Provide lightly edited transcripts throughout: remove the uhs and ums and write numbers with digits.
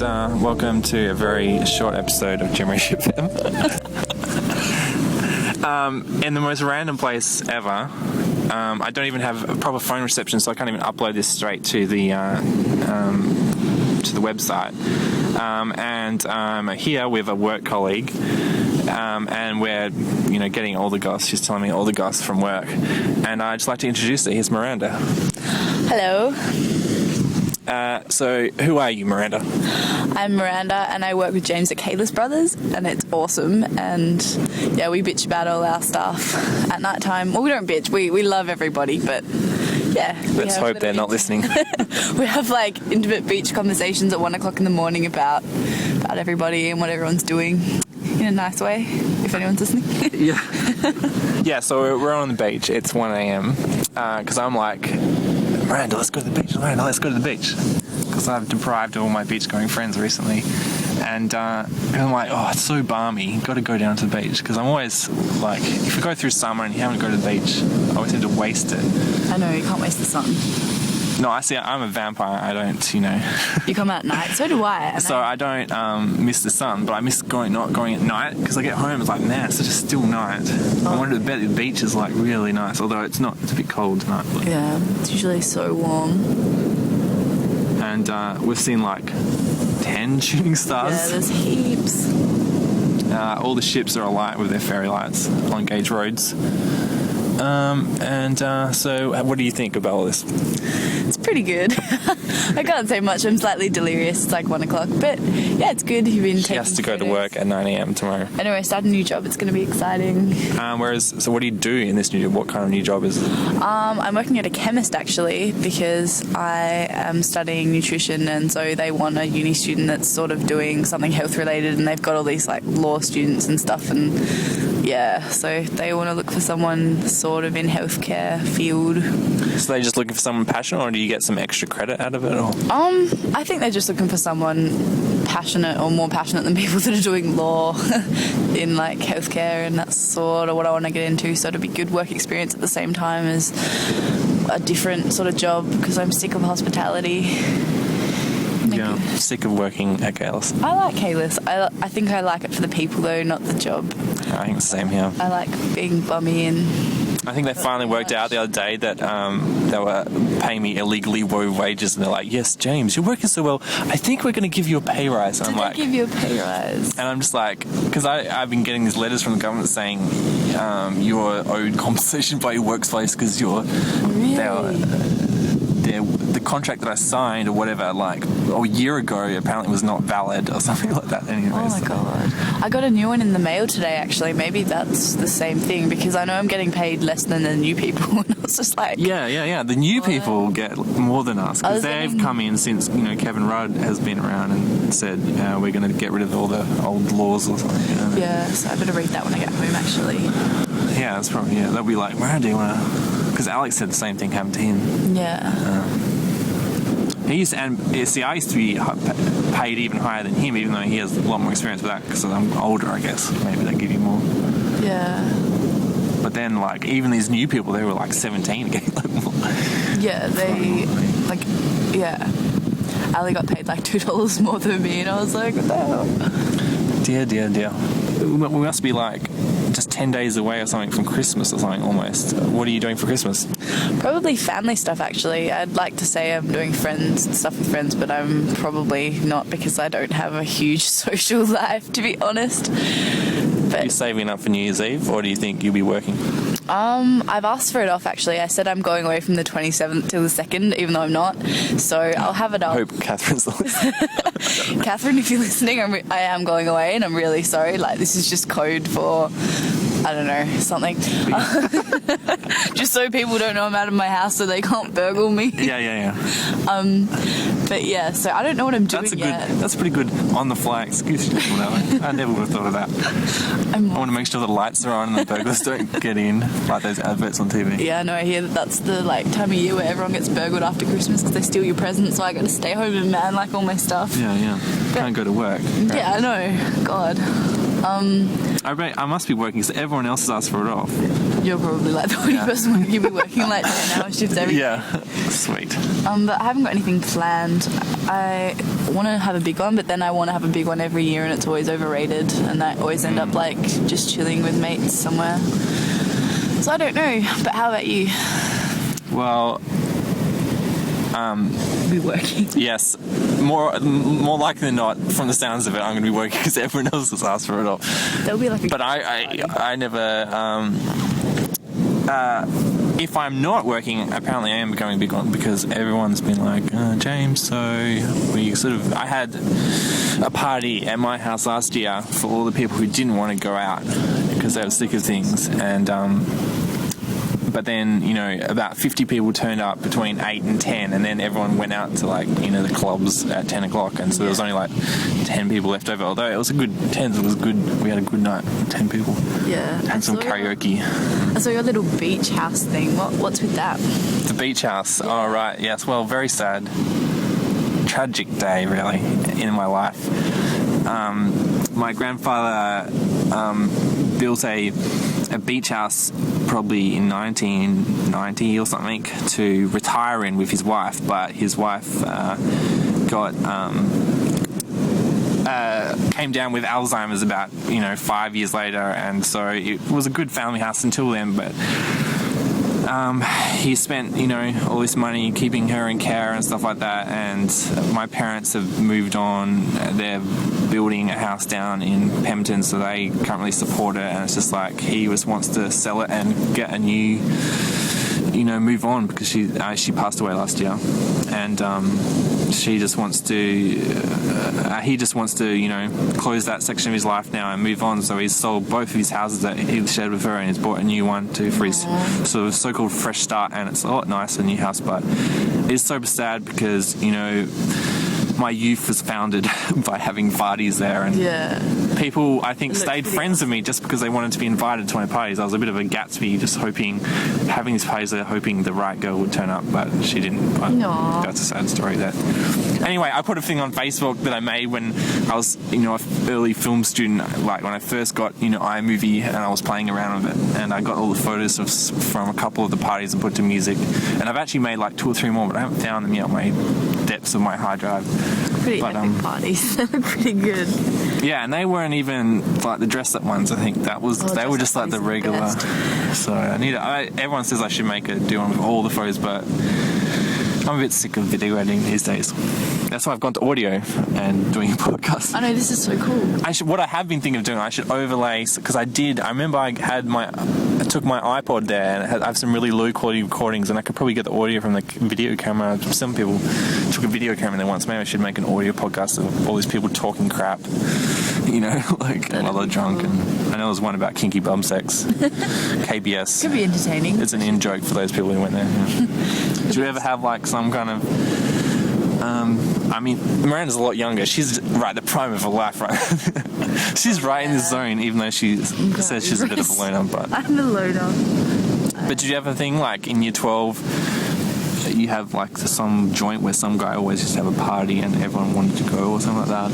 welcome to a very short episode of Generation FM. In the most random place ever. I don't even have a proper phone reception, so I can't even upload this straight to the website. And I'm here with a work colleague, and we're getting all the goss. She's telling me all the goss from work, and I'd just like to introduce her. Here's Miranda. Hello. So who are you, Miranda? I'm Miranda, and I work with James at Kaylis Brothers, and it's awesome. And yeah, we bitch about all our stuff at night time. Well, we don't bitch. We love everybody, but yeah. Let's hope they're not listening. We have intimate beach conversations at 1 o'clock in the morning about everybody and what everyone's doing in a nice way, if anyone's listening. Yeah. Yeah, so we're on the beach. It's 1 a.m. Because I'm like, Miranda, let's go to the beach. Miranda, let's go to the beach. Because I've deprived all my beach-going friends recently. And I'm like, oh, it's so balmy. Got to go down to the beach. Because I'm always like, if you go through summer and you haven't go to the beach, I always tend to waste it. I know, you can't waste the sun. No, I see. I'm a vampire. I don't, You come out at night. So do I. So I don't miss the sun, but I miss not going at night because I get home. It's like, man, it's such a still night. I wanted to bet the beach is really nice, although it's not. It's a bit cold tonight. But. Yeah, it's usually so warm. And we've seen 10 shooting stars. Yeah, there's heaps. All the ships are alight with their fairy lights on Gage roads. So what do you think about all this? It's pretty good. I can't say much. I'm slightly delirious. It's 1 o'clock. But yeah, it's good. You've been taking She has to go photos. to work at 9 a.m. tomorrow. Anyway, I started a new job. It's going to be exciting. So what do you do in this new job? What kind of new job is it? I'm working at a chemist, actually, because I am studying nutrition, and so they want a uni student that's sort of doing something health-related, and they've got all these, law students and stuff, and yeah, so they want to look for someone sort of in healthcare field. So they're just looking for someone passionate, or do you get some extra credit out of it? Or? I think they're just looking for someone passionate or more passionate than people that are doing law in healthcare, and that's sort of what I want to get into. So it'll be good work experience at the same time as a different sort of job because I'm sick of hospitality. Yeah, sick of working at Kaylis. I like Kaylis. I think I like it for the people though, not the job. I think it's the same here. I like being bummy and... I think they finally worked out the other day that they were paying me illegally low wages, and they're like, yes, James, you're working so well, I think we're going to give you a pay rise. And Did they give you a pay rise? And I'm just like, because I've been getting these letters from the government saying you're owed compensation by your workplace because you're... Really? The contract that I signed or whatever, a year ago, apparently was not valid or something like that. Anyways. Oh my god. I got a new one in the mail today, actually. Maybe that's the same thing because I know I'm getting paid less than the new people. And I was just like... Yeah. The new people get more than us because they've come in since, Kevin Rudd has been around and said, we're going to get rid of all the old laws or something. Yeah, so I better read that when I get home, actually. Yeah, that's probably, they'll be like, Miranda, do you want to... Because Alex said the same thing happened to him. Yeah. I used to be paid even higher than him, even though he has a lot more experience with that because I'm older, I guess. Maybe they give you more. Yeah. But then, even these new people, they were 17 again. Yeah, Ali got paid $2 more than me, and I was like, what the hell? Dear. We must be just 10 days away or something from Christmas or something almost. What are you doing for Christmas? Probably family stuff, actually. I'd like to say I'm doing stuff with friends, but I'm probably not because I don't have a huge social life, to be honest. But are you saving up for New Year's Eve, or do you think you'll be working? I've asked for it off, actually. I said I'm going away from the 27th till the 2nd, even though I'm not. So I'll have it off. I hope Catherine's listening. Catherine, if you're listening, I am going away, and I'm really sorry. This is just code for... I don't know, something. Just so people don't know I'm out of my house so they can't burgle me. Yeah. But yeah, so I don't know what I'm doing yet. That's a pretty good on-the-fly excuse. I never would have thought of that. I want to make sure the lights are on and the burglars don't get in, like those adverts on TV. Yeah, no, I hear that's the time of year where everyone gets burgled after Christmas because they steal your presents, so I got to stay home and man all my stuff. Yeah. Can't go to work. Right? Yeah, I know. God. I must be working because everyone else has asked for it off. You're probably like the only person you'll be working like 10-hour shifts every day. Yeah, sweet. But I haven't got anything planned. I want to have a big one, but then I want to have a big one every year, and it's always overrated, and I always end up like just chilling with mates somewhere. So I don't know, but how about you? Well, Be working. yes, more likely than not, from the sounds of it, I'm going to be working because everyone else has asked for it all. That'll be like a But I never. If I'm not working, apparently I am becoming a big one because everyone's been like, James, so I had a party at my house last year for all the people who didn't want to go out because they were sick of things, and but then, about 50 people turned up between 8 and 10, and then everyone went out to, the clubs at 10 o'clock, and so there was only, 10 people left over. Although it was a good 10, it was good. We had a good night, 10 people. Yeah. And some karaoke. I saw your little beach house thing. What's with that? The beach house. Oh, right. Yes. Well, very sad. Tragic day, really, in my life. My grandfather built a beach house probably in 1990 or something to retire in with his wife, but his wife came down with Alzheimer's about 5 years later, and so it was a good family house until then, but he spent all this money keeping her in care and stuff like that, and my parents have moved on. They're building a house down in Pemberton, so they currently support it, and it's just like he just wants to sell it and get a new move on, because she passed away last year, and he just wants to close that section of his life now and move on. So he's sold both of his houses that he shared with her, and he's bought a new one for his sort of so-called fresh start, and it's a lot nicer, new house, but it's so sad because my youth was founded by having parties there, and people, I think, stayed friends with me just because they wanted to be invited to my parties. I was a bit of a Gatsby, just having these parties there, hoping the right girl would turn up, but she didn't. But that's a sad story. That anyway, I put a thing on Facebook that I made when I was, an early film student, like when I first got, iMovie, and I was playing around with it, and I got all the photos from a couple of the parties and put to music, and I've actually made like 2 or 3 more, but I haven't found them yet on my depths of my hard drive. Pretty epic parties. They look pretty good. Yeah, and they weren't even like the dress-up ones. I think they were just like the regular. So everyone says I should do one with all the photos, but I'm a bit sick of video editing these days. That's why I've gone to audio and doing a podcast. I know, this is so cool. What I have been thinking of doing, I should overlay, because I remember I took my iPod there, and I have some really low quality recordings, and I could probably get the audio from the video camera. Some people took a video camera there once. Maybe I should make an audio podcast of all these people talking crap, while they're drunk. And I know there's one about kinky bum sex. KBS. Could be entertaining. It's an in-joke for those people who went there. Yeah. Do you ever have some kind of... Miranda's a lot younger. She's right at the prime of her life, right? She's right in the zone, even though she says she's a bit of a loner. But I'm a loner. But did you have a thing like in year 12, you have like some joint where some guy always used to have a party and everyone wanted to go or something like that?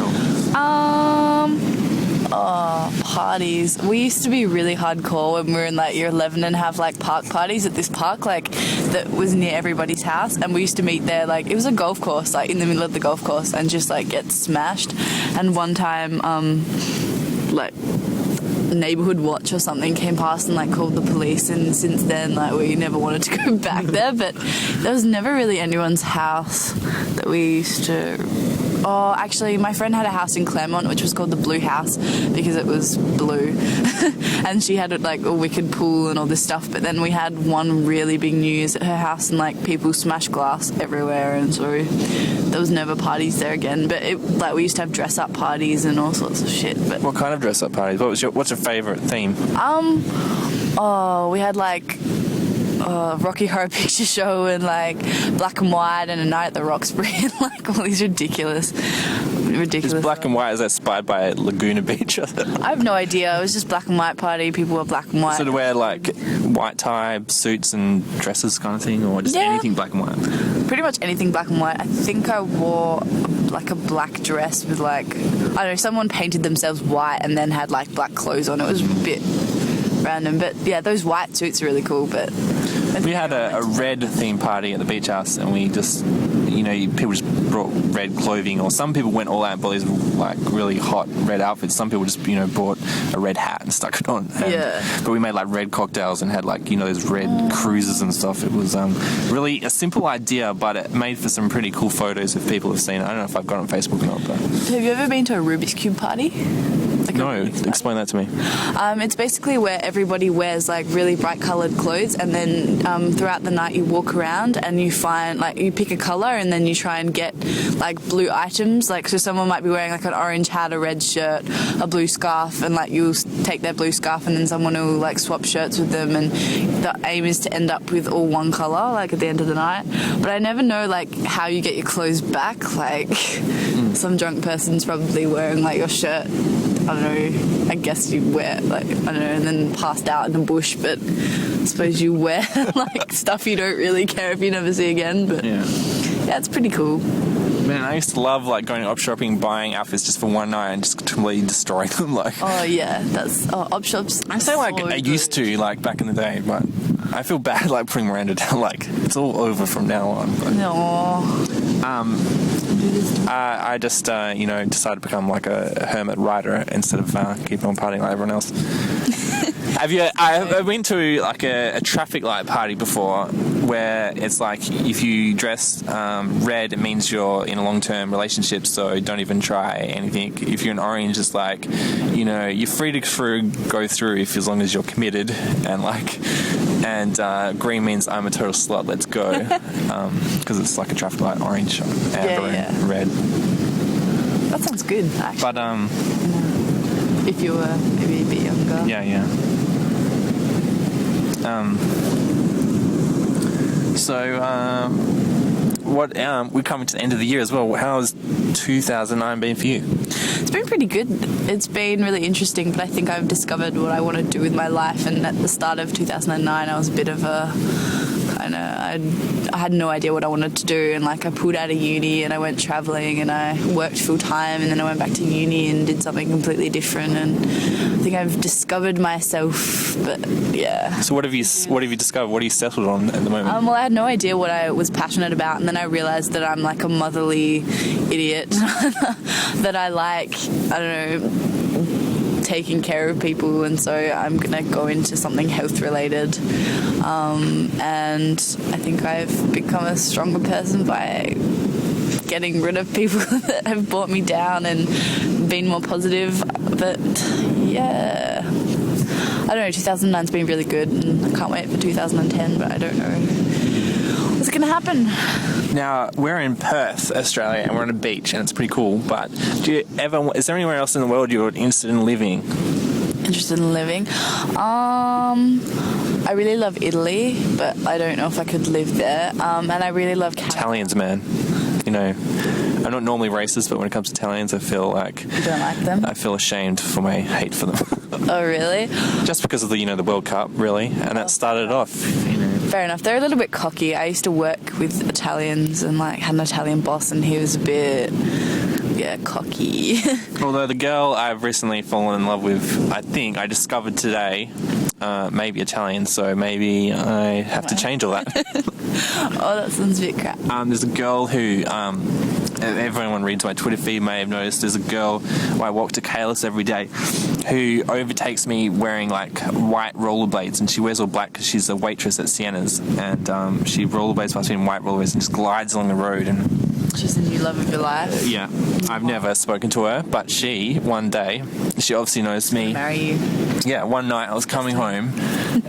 Parties. We used to be really hardcore when we were in year 11 and have park parties at this park that was near everybody's house, and we used to meet there. It was a golf course in the middle of the golf course, and just get smashed. And one time Neighborhood Watch or something came past and called the police, and since then we never wanted to go back there. But there was never really anyone's house that we used to... Oh, actually, my friend had a house in Claremont which was called the Blue House because it was blue. And she had a wicked pool and all this stuff. But then we had one really big news at her house, and people smashed glass everywhere, and so there was never parties there again. But we used to have dress-up parties and all sorts of shit. But what kind of dress-up parties? What's your favourite theme? We had Rocky Horror Picture Show and Black and White and A Night at the Roxbury and all these ridiculous. Is Black and White, is that inspired by Laguna Beach? I have no idea. It was just black and white party. People were black and white. So to wear white tie suits and dresses kind of thing, or just anything black and white? Pretty much anything black and white. I think I wore a black dress with I don't know, someone painted themselves white and then had black clothes on. It was a bit random. But yeah, those white suits are really cool. But we had a red theme party at the beach house, and we just, people just brought red clothing, or some people went all out and bought these like really hot red outfits. Some people just, bought a red hat and stuck it on. But we made like red cocktails and had like, those red cruisers and stuff. It was really a simple idea, but it made for some pretty cool photos if people have seen it. I don't know if I've got it on Facebook or not. But have you ever been to a Rubik's Cube party? No, explain that to me. It's basically where everybody wears like really bright coloured clothes, and then throughout the night you walk around and you find like you pick a colour and then you try and get like blue items. Like so, someone might be wearing like an orange hat, a red shirt, a blue scarf, and like you'll take their blue scarf and then someone will like swap shirts with them, and the aim is to end up with all one colour like at the end of the night. But I never know like how you get your clothes back. Like some drunk person's probably wearing like your shirt. I don't know, I guess you wear, like, I don't know, and then passed out in the bush, but I suppose you wear, like, stuff you don't really care if you never see again, but yeah, it's pretty cool. Man, I used to love, like, going op shopping, buying outfits just for one night and just completely destroying them, like. Oh, yeah, op shops. I say, like, I used to, like, back in the day, but I feel bad, like, putting Miranda down, like, it's all over from now on. But, no. I just, decided to become like a hermit writer instead of keeping on partying like everyone else. I've been to like a traffic light party before where it's like if you dress red, it means you're in a long-term relationship, so don't even try anything. If you're in orange, it's like, you're free to go through as long as you're committed, and green means I'm a total slut, let's go, because it's like a traffic light, orange, amber, and red. That sounds good, actually. But if you were maybe a bit younger. Yeah. We're coming to the end of the year as well. How's 2009 been for you? It's been pretty good. It's been really interesting, but I think I've discovered what I want to do with my life, and at the start of 2009 I was a bit of a I had no idea what I wanted to do, and like I pulled out of uni and I went travelling and I worked full time, and then I went back to uni and did something completely different, and I think I've discovered myself. But yeah. So what have you discovered? What are you settled on at the moment? Well, I had no idea what I was passionate about, and then I realised that I'm like a motherly idiot that I like, I don't know, taking care of people, and so I'm gonna go into something health related, and I think I've become a stronger person by getting rid of people that have brought me down and been more positive. But yeah, I don't know, 2009's been really good, and I can't wait for 2010, but I don't know what's gonna happen. Now, we're in Perth, Australia, and we're on a beach, and it's pretty cool, but is there anywhere else in the world you're interested in living? Interested in living? I really love Italy, but I don't know if I could live there. And I really love Canada. Italians, man. I'm not normally racist, but when it comes to Italians, I feel like... You don't like them? I feel ashamed for my hate for them. Oh, really? Just because of the World Cup, really, and that started off, Fair enough. They're a little bit cocky. I used to work with Italians and had an Italian boss, and he was a bit, cocky. Although the girl I've recently fallen in love with, I think I discovered today, maybe Italian, so maybe I have to change all that. Oh, that sounds a bit crap. There's a girl who... everyone reads my Twitter feed may have noticed there's a girl who I walk to Kalis every day who overtakes me wearing like white rollerblades, and she wears all black because she's a waitress at Sienna's, and she rollerblades past me in white rollerblades and just glides along the road, and she's the new love of your life. Yeah, I've never spoken to her, but one day she obviously knows me. Marry you. Yeah, one night I was coming home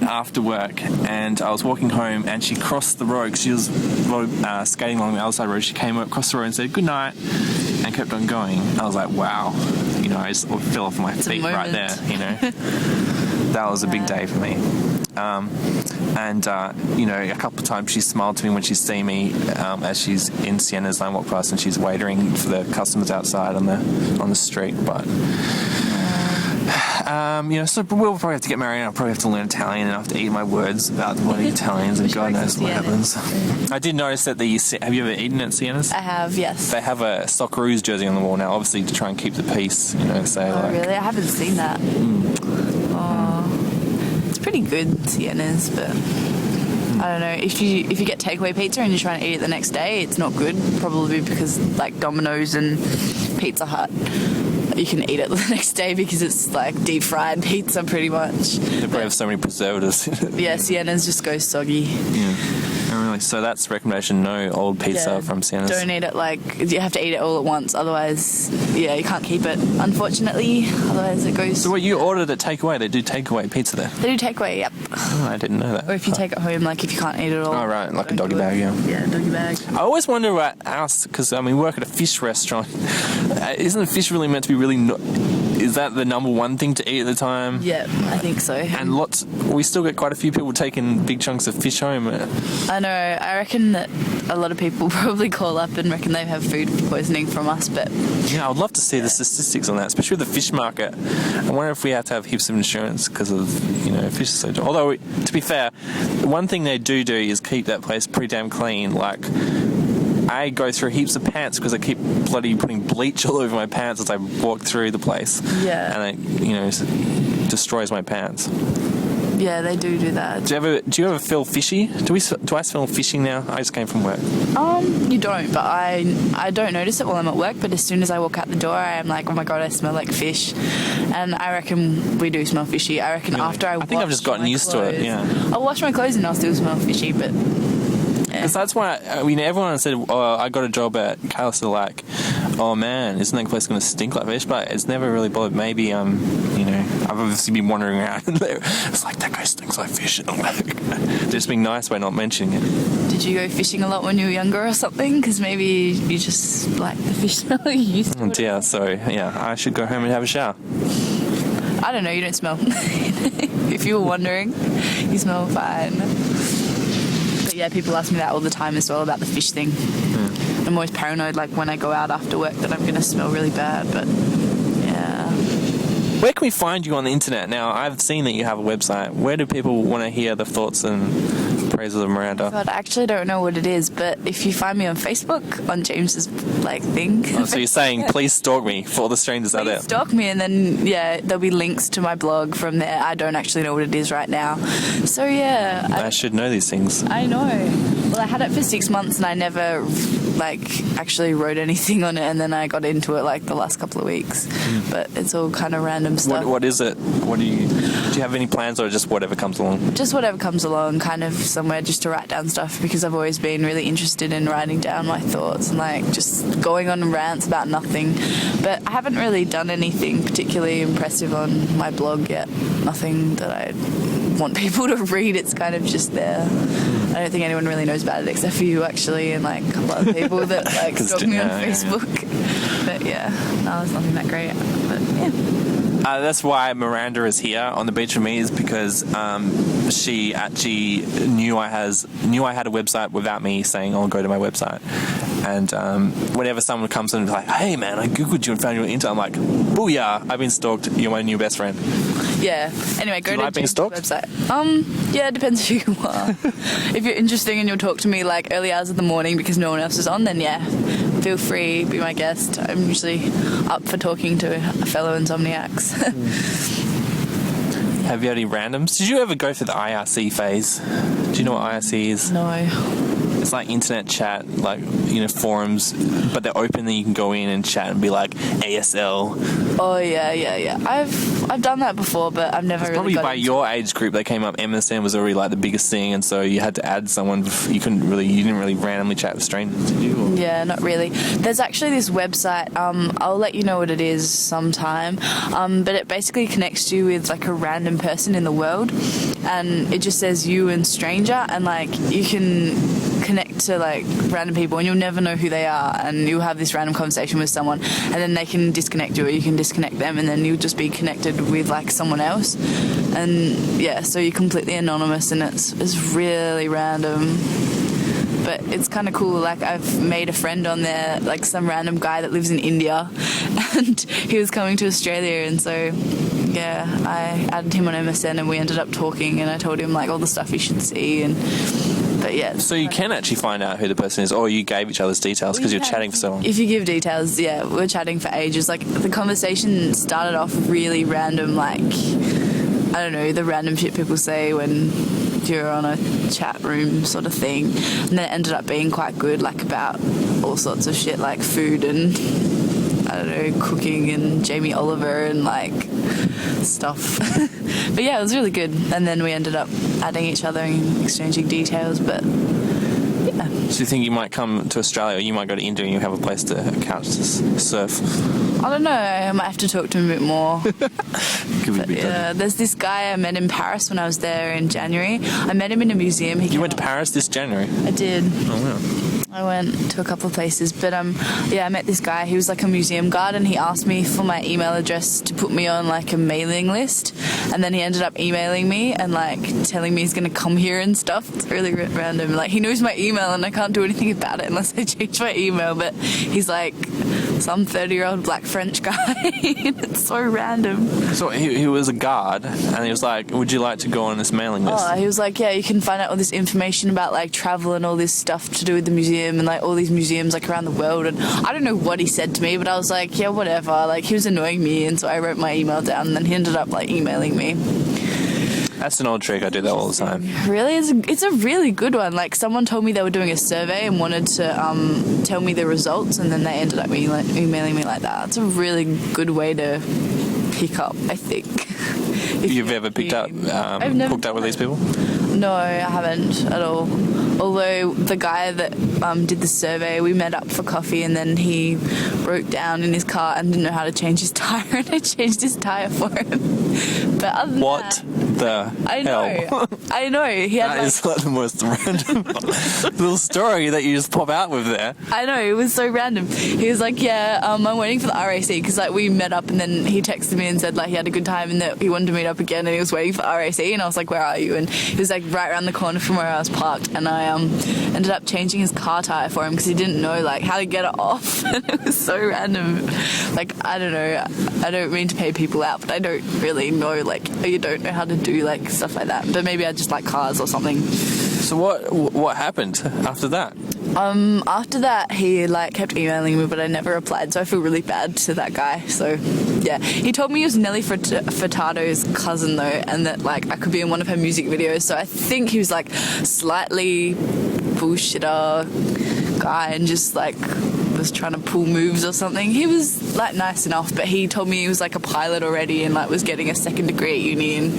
after work, and I was walking home, and she crossed the road because she was skating along the other side of the road. She came up, crossed the road, and said good night, and kept on going. I was like, wow, I just fell off my feet right there. That was a big day for me. A couple of times she smiled to me when she's seen me as she's in Sienna's, and I walk past and she's waiting for the customers outside on the street. But so we'll probably have to get married, and I'll probably have to learn Italian, and I have to eat my words about what Italians, and God knows what happens. I did notice that have you ever eaten at Sienna's? I have, yes. They have a Socceroos jersey on the wall now, obviously to try and keep the peace, Really? I haven't seen that. pretty good, Sienna's, but I don't know. If you get takeaway pizza and you're trying to eat it the next day, it's not good. Probably because like Domino's and Pizza Hut, you can eat it the next day because it's like deep fried pizza pretty much. They probably have so many preservatives in it. Yeah, Sienna's just goes soggy. Yeah. Oh, really? So that's recommendation, no old pizza from Sienna's. Don't eat it you have to eat it all at once, otherwise, yeah, you can't keep it, unfortunately. Otherwise it goes... So what, you ordered at takeaway? They do takeaway pizza there? They do takeaway, yep. Oh, I didn't know that. Or if you take it home, like if you can't eat it all. Oh, right, like a doggy bag, yeah. Yeah, doggy bag. I always wonder about us, because we work at a fish restaurant. Isn't fish really meant to be really... Is that the number one thing to eat at the time? Yeah, I think so. And we still get quite a few people taking big chunks of fish home. I know. I reckon that a lot of people probably call up and reckon they have food poisoning from us, but... Yeah, I would love to see the statistics on that, especially with the fish market. I wonder if we have to have heaps of insurance because of, fish is so... Although, to be fair, one thing they do is keep that place pretty damn clean. Like... I go through heaps of pants because I keep bloody putting bleach all over my pants as I walk through the place. Yeah. And it, destroys my pants. Yeah, they do that. Do you ever feel fishy? Do I smell fishing now? I just came from work. You don't, but I don't notice it while I'm at work, but as soon as I walk out the door, I am like, oh my god, I smell like fish. And I reckon we do smell fishy. I reckon really? after I think I've just gotten used to it, yeah. I'll wash my clothes and I'll still smell fishy, but... Because that's why, everyone said, I got a job at Callus, they're like, oh man, isn't that place going to stink like fish? But it's never really bothered. Maybe, I've obviously been wandering around and it's like, that guy stinks like fish. And I'm like, just being nice by not mentioning it. Did you go fishing a lot when you were younger or something? Because maybe you just like the fish smell you used to. Oh dear, so yeah, I should go home and have a shower. I don't know, you don't smell. If you were wondering, you smell fine. But yeah, people ask me that all the time as well about the fish thing. I'm always paranoid, like when I go out after work, that I'm going to smell really bad, but yeah. Where can we find you on the internet? Now, I've seen that you have a website. Where do people want to hear the thoughts and praises of Miranda? God, I actually don't know what it is, but if you find me on Facebook, on James's thing. Oh, so you're saying, please stalk me for all the strangers out there. Stalk me, and then there'll be links to my blog from there. I don't actually know what it is right now, so yeah. I should know these things. I know. Well, I had it for 6 months, and I never actually wrote anything on it, and then I got into it the last couple of weeks. But it's all kind of random stuff. What is it? Do you have any plans, or just whatever comes along? Just whatever comes along, kind of somewhere just to write down stuff, because I've always been really interested in writing down my thoughts and just going on rants about nothing. But I haven't really done anything particularly impressive on my blog yet. Nothing that I want people to read. It's kind of just there. I don't think anyone really knows about it except for you, actually, and a couple other people that stalk me on Facebook. Yeah. But yeah, no, it's nothing that great. But yeah. That's why Miranda is here on the beach with me, is because she actually knew I had a website without me saying, "Oh, go to my website." And whenever someone comes in and is like, "Hey man, I googled you and found you on the internet," I'm like, "Booyah! I've been stalked. You're my new best friend." Yeah. Anyway, go to the website. Yeah, it depends who you are. If you're interesting and you'll talk to me early hours of the morning because no one else is on, then yeah, feel free, be my guest. I'm usually up for talking to fellow insomniacs. Have you had any randoms? Did you ever go through the IRC phase? Do you know what IRC is? No. It's like internet chat, forums, but they're open, then you can go in and chat and be like ASL. Oh yeah. I've done that before, but I've never really probably by your age group they came up. MSN was already the biggest thing, and so you had to add someone. You didn't really randomly chat with strangers, did you? Or? Yeah, not really. There's actually this website. I'll let you know what it is sometime. But it basically connects you with a random person in the world, and it just says you and stranger, and you can connect to random people, and you'll never know who they are, and you'll have this random conversation with someone, and then they can disconnect you, or you can disconnect them, and then you'll just be connected with someone else. And yeah, so you're completely anonymous, and it's really random, but it's kind of cool. I've made a friend on there, some random guy that lives in India, and he was coming to Australia, and so yeah, I added him on MSN, and we ended up talking, and I told him all the stuff he should see. And but yeah. So you can actually find out who the person is, or you gave each other's details because you're chatting for so long. If you give details, yeah, we're chatting for ages. The conversation started off really random, I I don't know, the random shit people say when you're on a chat room sort of thing. And then it ended up being quite good, like about all sorts of shit like food and, I don't know, cooking and Jamie Oliver and like stuff. But yeah, it was really good. And then we ended up adding each other and exchanging details, but yeah. So you think you might come to Australia, or you might go to India and you have a place to couch to surf? I don't know, I might have to talk to him a bit more. Yeah, there's this guy I met in Paris when I was there in January. I met him in a museum. You went to Paris this January? I did. Oh, wow. I went to a couple of places, but yeah, I met this guy. He was like a museum guard, and he asked me for my email address to put me on like a mailing list, and then he ended up emailing me and like telling me he's gonna come here and stuff. It's really random. Like, he knows my email and I can't do anything about it unless I change my email, but he's like some 30-year-old black French guy. It's so random. So he was a guard, and he was like, would you like to go on this mailing list? Oh, he was like, yeah, you can find out all this information about like travel and all this stuff to do with the museum and like all these museums like around the world. And I don't know what he said to me, but I was like, yeah, whatever. Like, he was annoying me, and so I wrote my email down, and then he ended up like emailing me. That's an old trick. I do that all the time. Really? It's a really good one. Like, someone told me they were doing a survey and wanted to tell me the results, and then they ended up emailing me like that. It's a really good way to pick up, I think. You've ever picked up, hooked up with these people? No, I haven't at all. Although the guy that did the survey, we met up for coffee, and then he broke down in his car and didn't know how to change his tyre, and I changed his tyre for him. But other than what the hell? I know. He had that is like the most random little story that you just pop out with there. I know, it was so random. He was like, yeah, I'm waiting for the RAC, because like we met up, and then he texted me and said like he had a good time and that he wanted to meet up again, and he was waiting for the RAC, and I was like, where are you? And he was like right around the corner from where I was parked, and I ended up changing his car tire for him because he didn't know like how to get it off. And it was so random. Like, I don't know, I don't mean to pay people out, but I don't really know, like, you don't know how to do like stuff like that. But maybe I just like cars or something. So what happened after that? After that, he like kept emailing me, but I never replied, so I feel really bad to that guy. So yeah, he told me he was Nelly Furtado's cousin though, and that like I could be in one of her music videos. So I think he was like slightly bullshitter guy and just like was trying to pull moves or something. He was like nice enough, but he told me he was like a pilot already and like was getting a second degree at uni and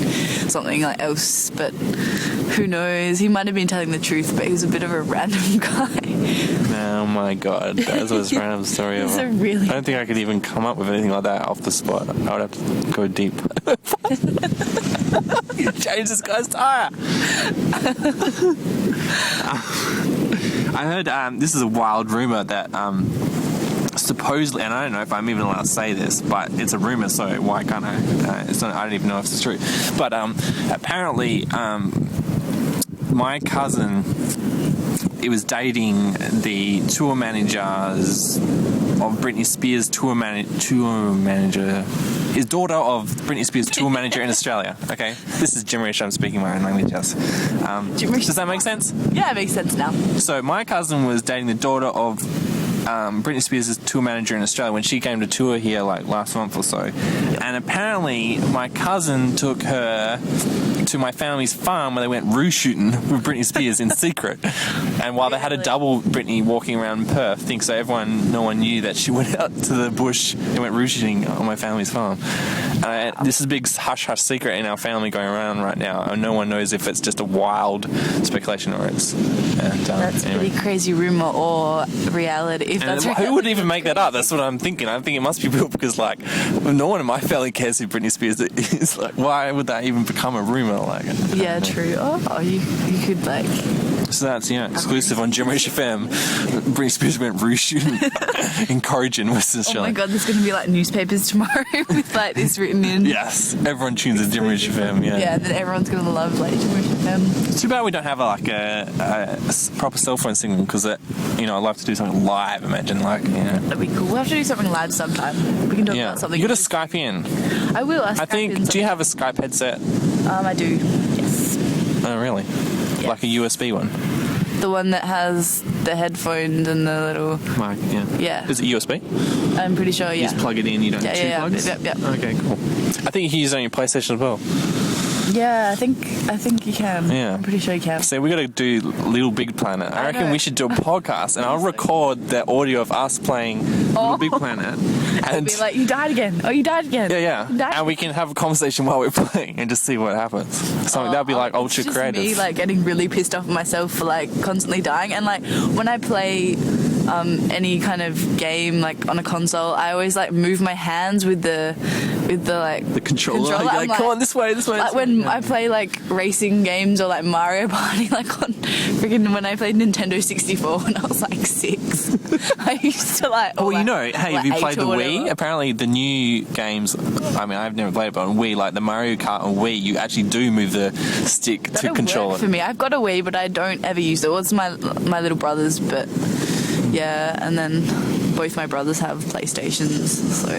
something like else. But who knows? He might have been telling the truth, but he was a bit of a random guy. Oh my god, that's the most random story ever. I don't think I could even come up with anything like that off the spot. I would have to go deep. You changed this guy's tire. I heard this is a wild rumor that supposedly, and I don't know if I'm even allowed to say this, but it's a rumor, so why can't I? I don't even know if it's true. But apparently, my cousin, he was dating the tour managers of Britney Spears' tour manager. His daughter of Britney Spears' tour manager in Australia. Okay, this is gibberish. I'm speaking my own language. Yes. Does that make sense? Yeah, it makes sense now. So my cousin was dating the daughter of Britney Spears' tour manager in Australia when she came to tour here like last month or so. And apparently my cousin took her to my family's farm where they went roo shooting with Britney Spears in secret. And while they had a double Britney walking around Perth, no one knew that she went out to the bush and went roo shooting on my family's farm. This is a big hush-hush secret in our family going around right now. And no one knows if it's just a wild speculation or it's... that's a really crazy rumor or reality. Who would even make that up? That's what I'm thinking. I think it must be real because, like, no one in my family cares who Britney Spears is. Like, why would that even become a rumor? Like, yeah, true. Oh, you could like. So that's exclusive on Gibberish FM. Britney Spears went roo shooting in Corrigan, Western Australia. Oh my god, there's going to be like newspapers tomorrow with like this written in. Yes, everyone tunes in Gibberish FM. Yeah, then everyone's going to love like Gibberish FM. It's too bad we don't have a proper cell phone signal because I'd love to do something live. Imagine that'd be cool. We'll have to do something live sometime. We can talk about something. You got to Skype in. I will. I think. Do you have a Skype headset? I do. Yes. Oh really? Yes. Like a USB one? The one that has the headphones and the little... Mic, yeah. Is it USB? I'm pretty sure, yeah. You just plug it in, you don't have two plugs? Yep. Okay, cool. I think you can use it on your PlayStation as well. Yeah, I think you can. Yeah. I'm pretty sure you can. So we got to do Little Big Planet. I reckon know. we should do a podcast, and I'll record the audio of us playing Little Big Planet. And Be like, you died again. Oh, you died again. yeah. You died And we can have a conversation while we're playing and just see what happens. Something that'd be like ultra it's just creative. me like getting really pissed off at myself for like constantly dying, and like when I play any kind of game like on a console, I always like move my hands with the like the controller. You're I'm like, come on, this way. Like when I play like racing games or like Mario Party, like on freaking when I played Nintendo 64 when I was like 6, I used to like. Well, like, you know, hey, have you like played the 8 or Wii? whatever. Apparently, the new games. I mean, I've never played it, but on Wii, like the Mario Kart on Wii, you actually do move the stick to That'll control work it. for me. I've got a Wii, but I don't ever use it. Well, it's my little brother's, but yeah, and then both my brothers have PlayStations, so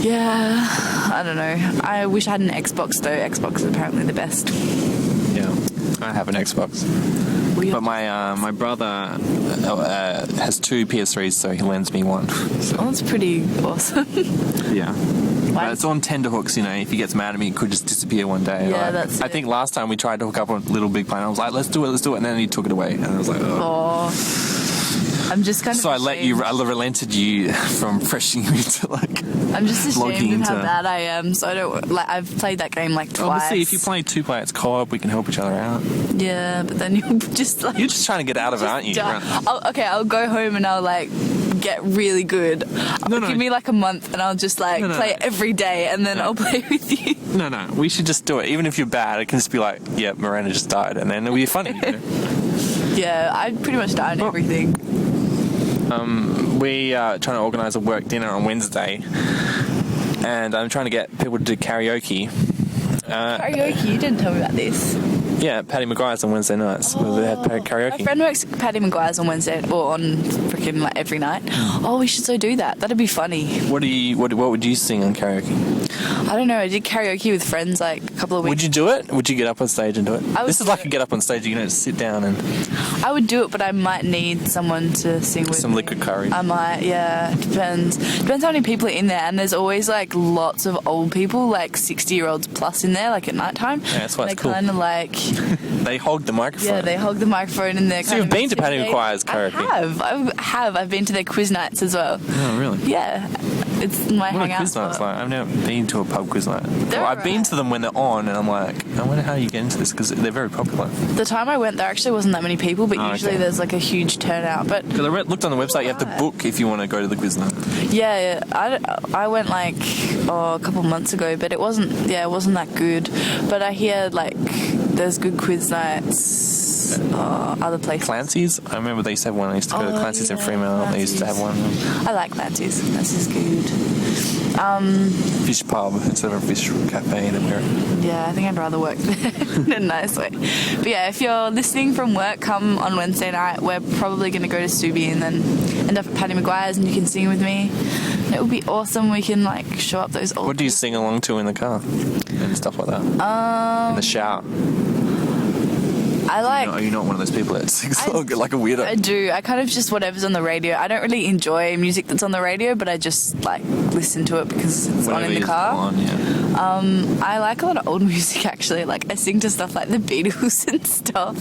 yeah, I don't know. I wish I had an Xbox though. Xbox is apparently the best. Yeah, I have an Xbox. But my brother has 2 PS3s, so he lends me one. So. Oh, that's pretty awesome. Yeah. Why- But it's on tenterhooks, you know. If he gets mad at me, it could just disappear one day. Yeah, like, that's I it. think last time we tried to hook up on Little Big Planet, I was like, let's do it. And then he took it away. And I was like, oh. Oh, I'm just kind of. So I relented you from pressuring you to like. I'm just logging ashamed of how into- bad I am. So I don't like. I've played that game like twice. Obviously, if you play 2 players co-op, we can help each other out. Yeah, but then you're just like. You're just trying to get out of it, aren't you? I'll go home and I'll like get really good. No. Give me like a month and I'll just like No. play it every day and then I'll play with you. No. We should just do it. Even if you're bad, it can just be like, yeah, Miranda just died, and then it'll be funny. You know? Yeah, I pretty much die on everything. We are trying to organise a work dinner on Wednesday, and I'm trying to get people to do karaoke. Karaoke, you didn't tell me about this. Yeah, Paddy Maguire's on Wednesday nights. They had My karaoke. friend works at Paddy Maguire's on Wednesday or on freaking like every night. Oh, we should so do that. That'd be funny. What would you sing on karaoke? I don't know. I did karaoke with friends like a couple of weeks. Would you do it? Would you get up on stage and do it? I would This is do like it. a get up on stage. You know, sit down and I would do it, but I might need someone to sing with some me. liquid courage. I might, yeah. Depends how many people are in there, and there's always like lots of old people, like 60-year-olds plus in there, like at night time. Yeah, that's why it's They cool. kind of like, They hog the microphone. yeah, they hog the microphone and they're So kind you've of been to Paddy intimidating. Maguire's karaoke? I have. I've been to their quiz nights as well. Oh, really? Yeah, it's my What are hangout quiz nights spot. like? I've never been to a pub quiz night. They're Well, I've been alright. to them when they're on, and I'm like, I wonder how you get into this, because they're very popular. The time I went, there actually wasn't that many people, but Oh, usually okay. there's like a huge turnout. But Because I looked on the website, you have to Alright. book if you want to go to the quiz night. yeah, I went like a couple months ago, but it wasn't that good. But I hear like there's good quiz nights other places. Clancy's? I remember they used to have one. I used to go to Oh, Clancy's in yeah, Fremantle. They used to have one. I like Clancy's. This is good. Fish pub instead of a fish cafe that we're at. Yeah, I think I'd rather work there in a nice way. But yeah, if you're listening from work, come on Wednesday night. We're probably going to go to Subi and then end up at Paddy Maguire's and you can sing with me. And it would be awesome. We can like show up those old. What do you sing along to in the car? And stuff like that? In the shower? I like. Are you not one of those people that sings along like a weirdo? I do. I kind of just whatever's on the radio. I don't really enjoy music that's on the radio, but I just like listen to it because it's on in the is car. on, yeah. I like a lot of old music actually. Like I sing to stuff like the Beatles and stuff,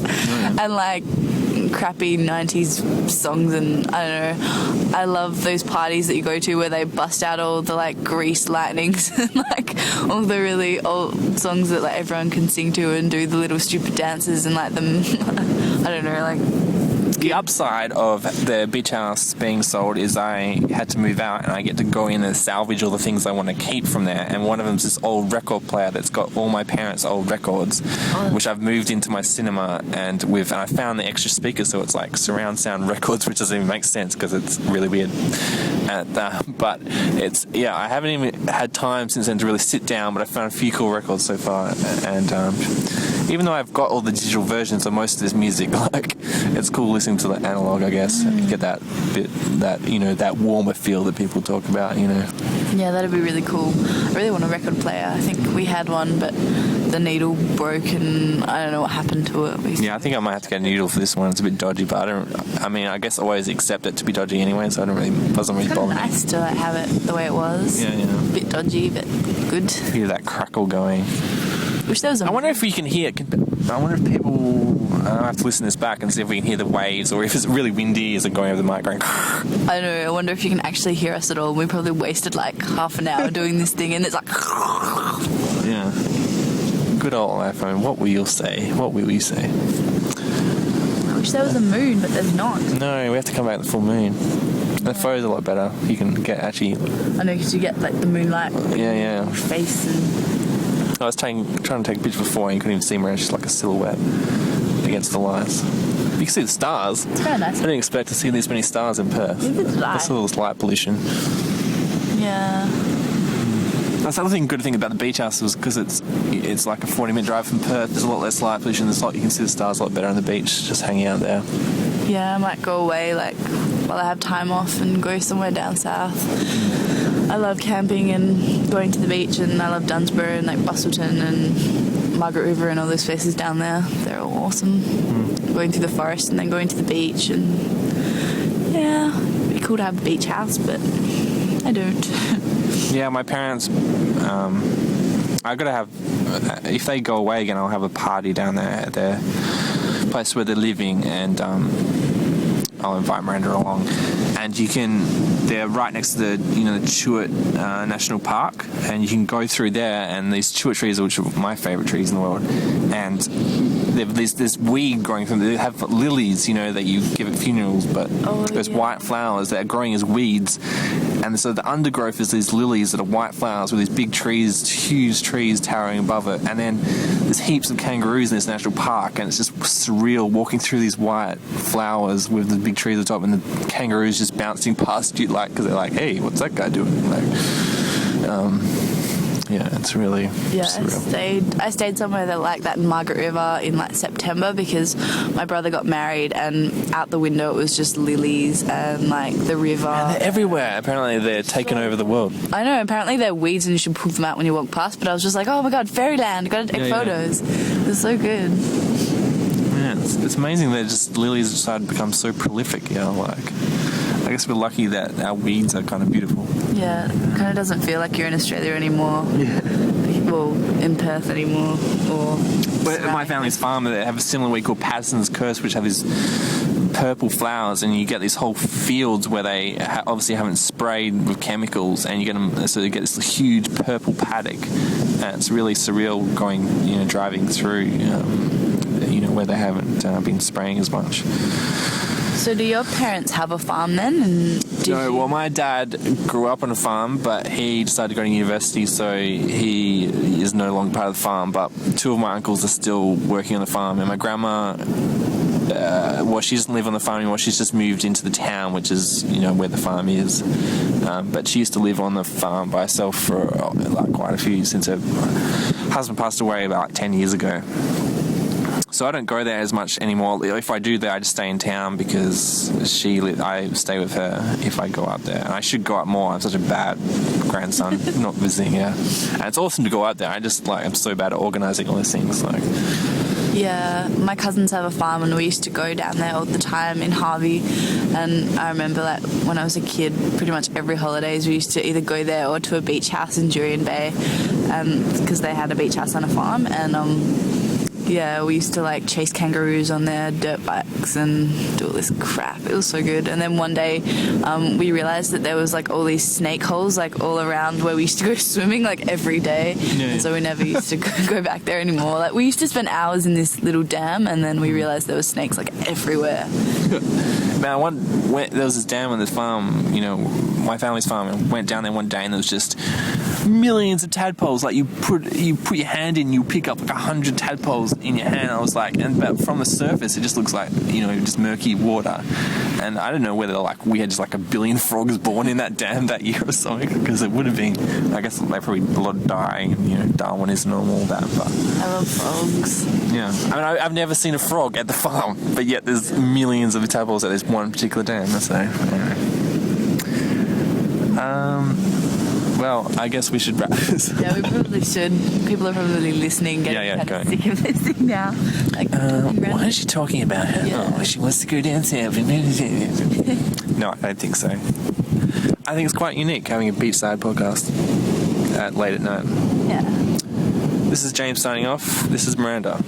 and like crappy 90s songs, and I don't know. I love those parties that you go to where they bust out all the like Grease lightnings and like all the really old songs that like everyone can sing to and do the little stupid dances and like them. I don't know, like. The upside of the beach house being sold is I had to move out and I get to go in and salvage all the things I want to keep from there. And one of them's this old record player that's got all my parents' old records, which I've moved into my cinema and I found the extra speakers, so it's like surround sound records, which doesn't even make sense because it's really weird. But it's, yeah, I haven't even had time since then to really sit down, but I found a few cool records so far. And even though I've got all the digital versions of most of this music, like, it's cool listening to the analog, I guess. Get that bit, that warmer feel that people talk about, Yeah, that'd be really cool. I really want a record player. I think we had one, but the needle broke and I don't know what happened to it. Yeah, I think I might have to get a needle for this one. It's a bit dodgy, but I guess I always accept it to be dodgy anyway, so it doesn't really bother me. Nice to like, have it the way it was. Yeah. A bit dodgy, but good. Hear that crackle going. Wish there was a I wonder if we can hear. I wonder if people. I have to listen to this back and see if we can hear the waves, or if it's really windy, is it going over the mic going? I know. I wonder if you can actually hear us at all. We probably wasted like half an hour doing this thing, and it's like. Yeah. Good old iPhone. What will you say? What will you say? I wish there was a moon, but there's not. No, we have to come back to the full moon. The photo's a lot better. You can get actually. I know, because you get like the moonlight. Yeah. Face and. I was trying to take a picture before and you couldn't even see Miranda. She's like a silhouette against the lights. You can see the stars. It's very nice. I didn't expect to see this many stars in Perth. Neither did I. That's a little light pollution. Yeah. That's the other good thing about the beach house is because it's like a 40-minute drive from Perth. There's a lot less light pollution. You can see the stars a lot better on the beach, just hanging out there. Yeah, I might go away like while I have time off and go somewhere down south. I love camping and going to the beach, and I love Dunsborough and like Bustleton and Margaret River and all those places down there. They're all awesome. Going through the forest and then going to the beach, and yeah, it'd be cool to have a beach house, but I don't. Yeah, my parents, I gotta have, if they go away again, I'll have a party down there at their place where they're living, and I'll invite Miranda along. And they're right next to the Chewett National Park, and you can go through there, and these Chewett trees, which are my favourite trees in the world, and there's this weed growing from them. They have lilies, that you give at funerals, but there's white flowers that are growing as weeds, and so the undergrowth is these lilies that are white flowers with these big trees, huge trees towering above it, and then there's heaps of kangaroos in this national park, and it's just surreal walking through these white flowers with the big trees at the top, and the kangaroos just bouncing past you, because they're like, hey, what's that guy doing? It's really surreal. I stayed somewhere that like that in Margaret River in like September, because my brother got married, and out the window it was just lilies and like the river. And they're everywhere. Apparently they're taking over the world. I know, apparently they're weeds and you should pull them out when you walk past, but I was just like, oh my god, fairyland, gotta take photos. It was so good. Yeah, it's amazing that just lilies decided to become so prolific, I guess we're lucky that our weeds are kind of beautiful. Yeah, it kind of doesn't feel like you're in Australia anymore. Yeah. Well, in Perth anymore. But at my family's farm, they have a similar weed called Patterson's Curse, which have these purple flowers, and you get these whole fields where they obviously haven't sprayed with chemicals, and you get them, so you get this huge purple paddock, and it's really surreal going, driving through, where they haven't been spraying as much. So do your parents have a farm then? Well, my dad grew up on a farm, but he decided to go to university, so he is no longer part of the farm, but two of my uncles are still working on the farm, and my grandma, she doesn't live on the farm anymore, she's just moved into the town, which is, where the farm is. But she used to live on the farm by herself for quite a few years, since her husband passed away about 10 years ago. So I don't go there as much anymore. If I do there, I just stay in town because I stay with her if I go up there. And I should go up more. I'm such a bad grandson not visiting her. And it's awesome to go out there. I'm so bad at organising all these things. Yeah, my cousins have a farm, and we used to go down there all the time in Harvey. And I remember when I was a kid, pretty much every holidays we used to either go there or to a beach house in Jurien Bay, because they had a beach house on a farm. And yeah, we used to chase kangaroos on their dirt bikes and do all this crap. It was so good. And then one day we realised that there was all these snake holes all around where we used to go swimming every day. Yeah. And so we never used to go back there anymore. We used to spend hours in this little dam, and then we realised there were snakes everywhere. Man, there was this dam on this farm, my family's farm, and went down there one day, and there was just millions of tadpoles. You put your hand in, you pick up 100 tadpoles in your hand. I was but from the surface it just looks like just murky water, and I don't know whether we had just a billion frogs born in that dam that year or something, because it would have been, I guess, probably a lot of dying, and Darwinism and all that. But I love frogs. Yeah, I've never seen a frog at the farm, but yet there's millions of tadpoles at this one particular dam. So anyway. Well, I guess we should wrap this. Yeah, we probably should. People are probably listening, getting kind of sick of this thing now. Why is she talking about her? Yeah. Oh, she wants to go down south. No, I don't think so. I think it's quite unique having a beachside podcast late at night. Yeah. This is James signing off. This is Miranda.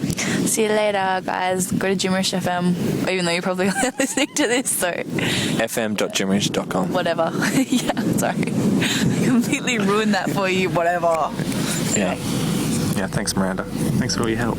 See you later, guys. Go to Gimmerish FM, even though you're probably listening to this, so fm.gimmerish.com. whatever. Yeah, sorry. I completely ruined that for you, whatever. Yeah. Yeah, thanks, Miranda. Thanks for all your help.